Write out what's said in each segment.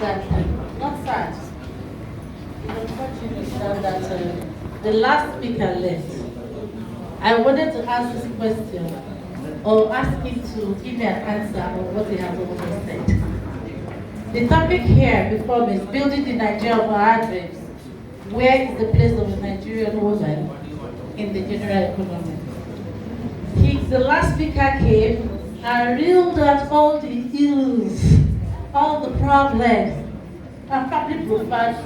that, not sad, it's unfortunate that the last speaker left. I wanted to ask this question or ask him to give me an answer on what he has already said. The topic here before me is building the Nigeria of our dreams. Where is the place of the Nigerian woman in the general economy? The last speaker came and reeled out all the ills, all the problems, and probably provide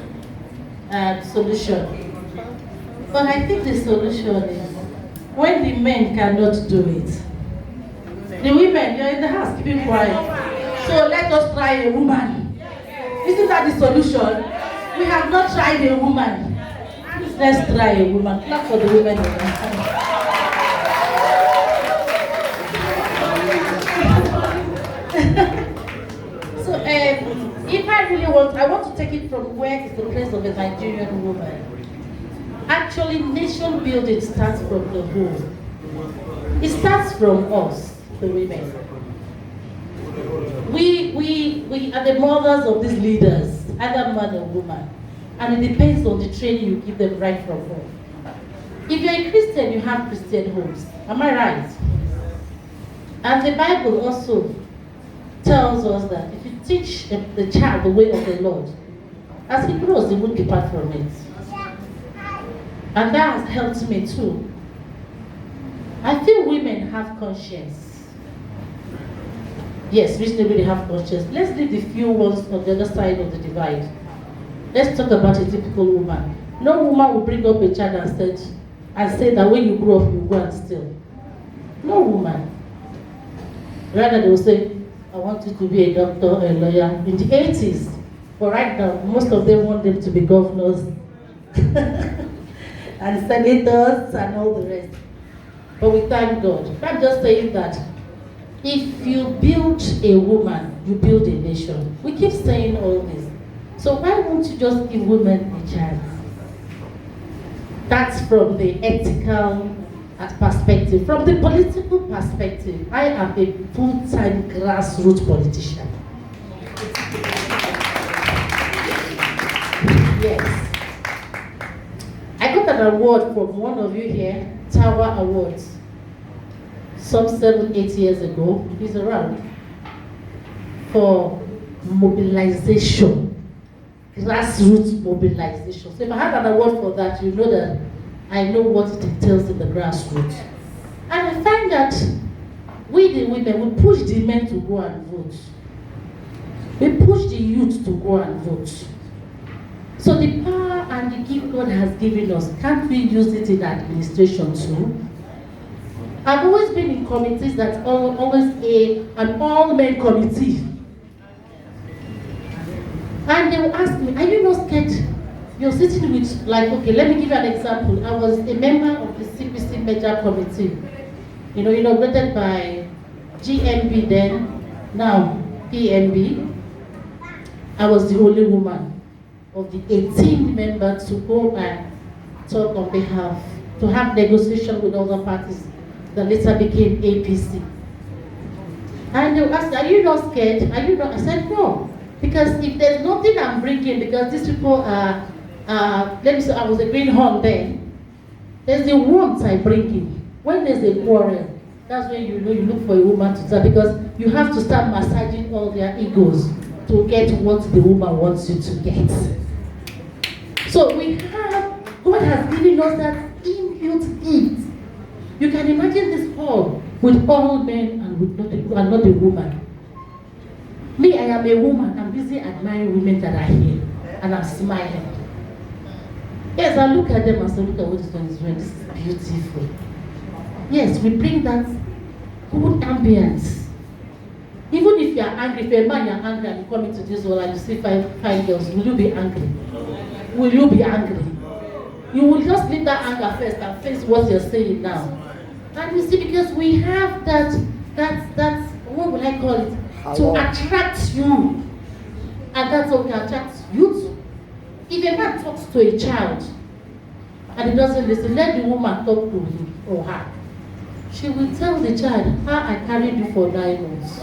a solution. But I think the solution is when the men cannot do it. The women, you're in the house keeping quiet. So let us try a woman. Isn't that the solution? We have not tried a woman. Let's try a woman. Clap for the women in the house. So if I want to take it from where is the place of a Nigerian woman. Actually, nation building starts from the home. It starts from us, the women. We are the mothers of these leaders, either man or woman. And it depends on the training you give them right from home. If you're a Christian, you have Christian homes. Am I right? And the Bible also tells us that if you teach the child the way of the Lord, as he grows, he won't depart from it. And that has helped me too. I feel women have conscience. Yes, reasonably they have conscience. Let's leave the few ones on the other side of the divide. Let's talk about a typical woman. No woman will bring up a child and say that when you grow up, you go and steal. No woman. Rather, they will say, I want you to be a doctor, a lawyer. In the 80s, but right now, most of them want them to be governors and senators and all the rest. But we thank God. I'm just saying that if you build a woman, you build a nation. We keep saying all this. So why won't you just give women a chance? That's from the ethical perspective. From the political perspective, I am a full-time grassroots politician. Yes. I got an award from one of you here, Tower Awards, some 7-8 years ago. He's around. For mobilization. Grassroots mobilization. So if I had an award for that, you know that I know what it entails in the grassroots. And I find that we the women, we push the men to go and vote. We push the youth to go and vote. So the power and the gift God has given us, can't we use it in administration too? I've always been in committees that always an all-men committee. And they will ask me, are you not scared? You're sitting with, like, okay, let me give you an example. I was a member of the CPC Major Committee, inaugurated by GMB then, now PMB. I was the only woman of the 18 members to go and talk on behalf, to have negotiation with other parties that later became APC. And they will ask, are you not scared? Are you not? I said, no. Because if there's nothing I'm bringing, because these people are, let me say, I was a greenhorn then, there's the warmth I bring in. When there's a quarrel, that's when you know you look for a woman to start, because you have to start massaging all their egos to get what the woman wants you to get. So God has given us that inbuilt gift. You can imagine this hall with all men and not a woman. Me, I am a woman. I'm busy admiring women that are here, and I'm smiling. Yes, I look at them and say, look at what this one is doing. This is beautiful. Yes, we bring that good ambience. Even if you are angry, if you're a man, you're angry, and you come into this world and you see five girls, will you be angry? Will you be angry? You will just leave that anger first and face what you're saying now. And you see, because we have that what will I call it? To attract you. And that's what we attract you to. If a man talks to a child and he doesn't listen, let the woman talk to him or her. She will tell the child, how I carried you for 9 months.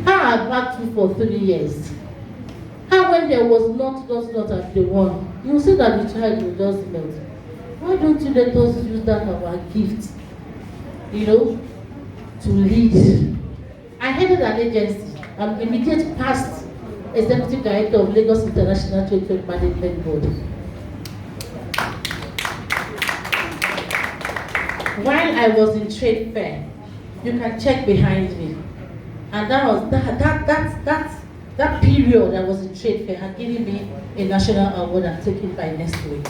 How I backed you for 3 years. How when there was not at the one, you see that the child will just melt. Why don't you let us use that our gift, to lead? I headed an agency. I'm immediate past executive director of Lagos International Trade Management Board. While I was in trade fair, you can check behind me, and that period I was in trade fair had given me a national award I'm taking by next week.